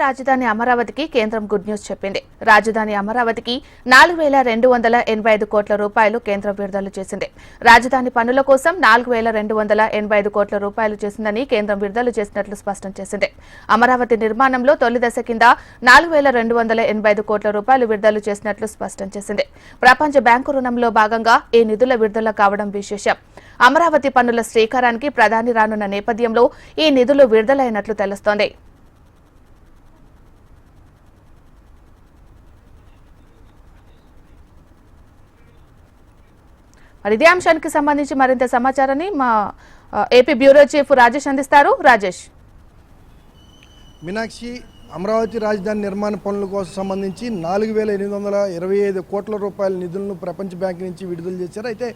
రాజధాని అమరావతికి కేంద్రం గుడ్ న్యూస్ చెప్పింది. రాజధాని అమరావతికి 4285 కోట్ల రూపాయలు కేంద్రం విడుదల చేసింది. రాజధాని పనుల కోసం 4285 కోట్ల రూపాయలు చేసిందని కేంద్రం విడుదల చేసినట్లు స్పష్టం చేసింది. అమరావతి నిర్మాణంలో తొలి దశ కింద 4285 కోట్ల రూపాయలు విడుదల చేసినట్లు స్పష్టం చేసింది. ప్రపంచ బ్యాంకు రుణంలో భాగంగా ఈ నిధుల విడుదల కావడం విశేషం. అమరావతి పనుల శ్రీకారానికి ప్రధాని రానున్న నేపథ్యంలో ఈ నిధులు విడుదలైనట్లు తెలుస్తోంది. ఇదే అంశానికి సంబంధించి మరింత సమాచారాన్ని మా ఏపీ బ్యూరో చీఫ్ రాజేష్ అందిస్తారు. రాజేష్. మీనాక్షి, అమరావతి రాజధాని నిర్మాణ పనుల కోసం సంబంధించి 4825 కోట్ల రూపాయల నిధులను ప్రపంచ బ్యాంక్ నుంచి విడుదల చేశారు. అయితే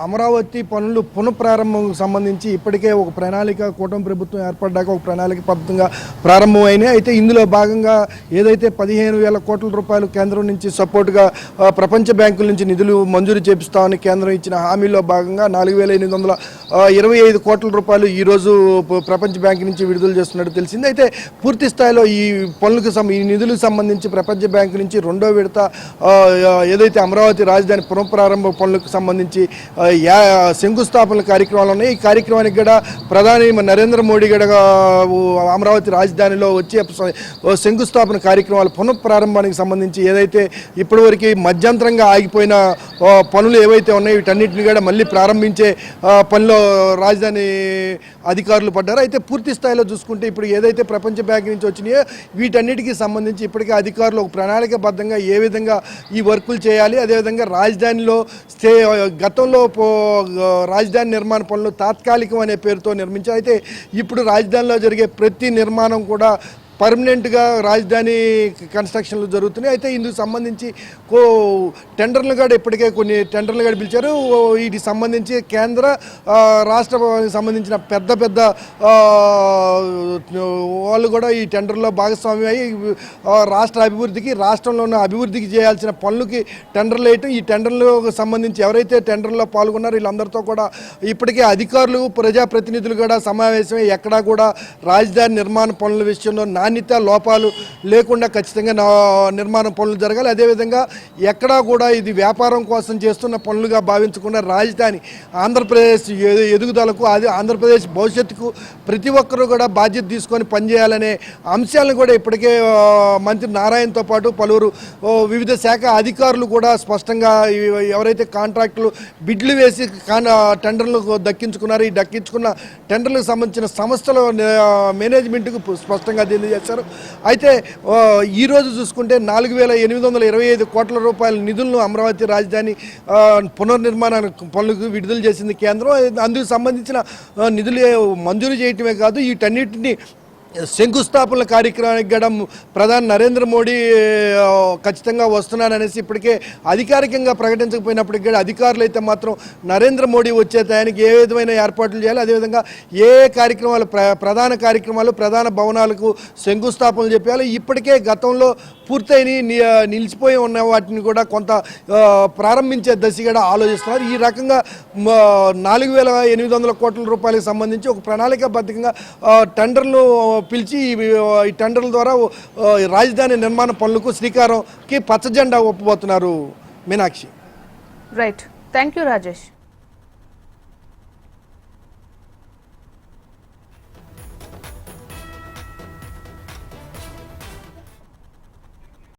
అమరావతి పనులు పునఃప్రారంభం సంబంధించి ఇప్పటికే ఒక ప్రణాళిక కూటమి ప్రభుత్వం ఏర్పడ్డాక ఒక ప్రణాళికబద్ధంగా ప్రారంభమైనాయి. అయితే ఇందులో భాగంగా ఏదైతే 15,000 కోట్ల రూపాయలు కేంద్రం నుంచి సపోర్టుగా ప్రపంచ బ్యాంకుల నుంచి నిధులు మంజూరు చేపిస్తామని కేంద్రం ఇచ్చిన హామీలో భాగంగా 4825 కోట్ల రూపాయలు ఈరోజు ప్రపంచ బ్యాంక్ నుంచి విడుదల చేస్తున్నట్టు తెలిసింది. అయితే పూర్తి స్థాయిలో ఈ పనులకు ఈ నిధులకు సంబంధించి ప్రపంచ బ్యాంకు నుంచి రెండో విడత ఏదైతే అమరావతి రాజధాని పునఃప్రారంభ పనులకు సంబంధించి శంకుస్థాపన కార్యక్రమాలు ఉన్నాయి. ఈ కార్యక్రమానికి కూడా ప్రధాని నరేంద్ర మోడీ కూడా అమరావతి రాజధానిలో వచ్చే శంకుస్థాపన కార్యక్రమాలు పునఃప్రారంభానికి సంబంధించి ఏదైతే ఇప్పటివరకు మధ్యంతరంగా ఆగిపోయిన పనులు ఏవైతే ఉన్నాయో వీటన్నిటిని కూడా మళ్ళీ ప్రారంభించే పనిలో రాజధాని అధికారులు పడ్డారు. అయితే పూర్తి స్థాయిలో చూసుకుంటే ఇప్పుడు ఏదైతే ప్రపంచ బ్యాంక్ నుంచి వచ్చినాయో వీటన్నిటికీ సంబంధించి ఇప్పటికే అధికారులు ఒక ప్రణాళికబద్ధంగా ఏ విధంగా ఈ వర్కులు చేయాలి, అదేవిధంగా రాజధానిలో గతంలో రాజధాని నిర్మాణ పనులు తాత్కాలికం అనే పేరుతో నిర్మించారు. అయితే ఇప్పుడు రాజధానిలో జరిగే ప్రతి నిర్మాణం కూడా పర్మనెంట్గా రాజధాని కన్స్ట్రక్షన్లు జరుగుతున్నాయి. అయితే ఇందుకు సంబంధించి టెండర్లు కూడా ఇప్పటికే కొన్ని టెండర్లు కూడా పిలిచారు. వీటికి సంబంధించి కేంద్ర రాష్ట్రానికి సంబంధించిన పెద్ద పెద్ద వాళ్ళు కూడా ఈ టెండర్లో భాగస్వామ్యం అయ్యి రాష్ట్ర అభివృద్ధికి రాష్ట్రంలో ఉన్న అభివృద్ధికి చేయాల్సిన పనులకి టెండర్లు వేయటం, ఈ టెండర్లకు సంబంధించి ఎవరైతే టెండర్లో పాల్గొన్నారో వీళ్ళందరితో కూడా ఇప్పటికే అధికారులు ప్రజాప్రతినిధులు కూడా సమావేశమై ఎక్కడా కూడా రాజధాని నిర్మాణ పనుల విషయంలో నాణ్యత లోపాలు లేకుండా ఖచ్చితంగా నిర్మాణ పనులు జరగాలి. అదేవిధంగా ఎక్కడా కూడా ఇది వ్యాపారం కోసం చేస్తున్న పనులుగా భావించకుండా రాజధాని ఆంధ్రప్రదేశ్ ఎదుగుదలకు అది ఆంధ్రప్రదేశ్ భవిష్యత్తుకు ప్రతి ఒక్కరూ కూడా బాధ్యత తీసుకొని పనిచేయాలనే అంశాలను కూడా ఇప్పటికే మంత్రి నారాయణతో పాటు పలువురు వివిధ శాఖ అధికారులు కూడా స్పష్టంగా ఎవరైతే కాంట్రాక్టులు బిడ్లు వేసి టెండర్లు దక్కించుకున్నారో ఈ దక్కించుకున్న టెండర్లకు సంబంధించిన సంస్థల మేనేజ్మెంట్కు స్పష్టంగా చేశారు. అయితే ఈరోజు చూసుకుంటే 4825 కోట్ల రూపాయల నిధులను అమరావతి రాజధాని పునర్నిర్మాణ పనులకు విడుదల చేసింది కేంద్రం. అందుకు సంబంధించిన నిధులు మంజూరు చేయటమే కాదు వీటన్నిటిని శంకుస్థాపనల కార్యక్రమానికి కూడా ప్రధాని నరేంద్ర మోడీ ఖచ్చితంగా వస్తున్నారనేసి ఇప్పటికే అధికారికంగా ప్రకటించకపోయినప్పటికీ కూడా అధికారులు అయితే మాత్రం నరేంద్ర మోడీ వచ్చే టయానికి ఏ విధమైన ఏర్పాట్లు చేయాలి, అదేవిధంగా ఏ కార్యక్రమాలు ప్రధాన కార్యక్రమాలు ప్రధాన భవనాలకు శంకుస్థాపనలు చెప్పాలి. ఇప్పటికే గతంలో పూర్తయి నిలిచిపోయి ఉన్న వాటిని కూడా కొంత ప్రారంభించే దశ కూడా ఆలోచిస్తున్నారు. ఈ రకంగా 4800 కోట్ల రూపాయలకు సంబంధించి ఒక ప్రణాళికాబద్ధంగా టెండర్లు పిలిచి ఈ టెండర్ల ద్వారా రాజధాని నిర్మాణ పనులకు శ్రీకారంకి పచ్చజెండా ఒప్పబోతున్నారు. Meenakshi. Right. Thank you Rajesh.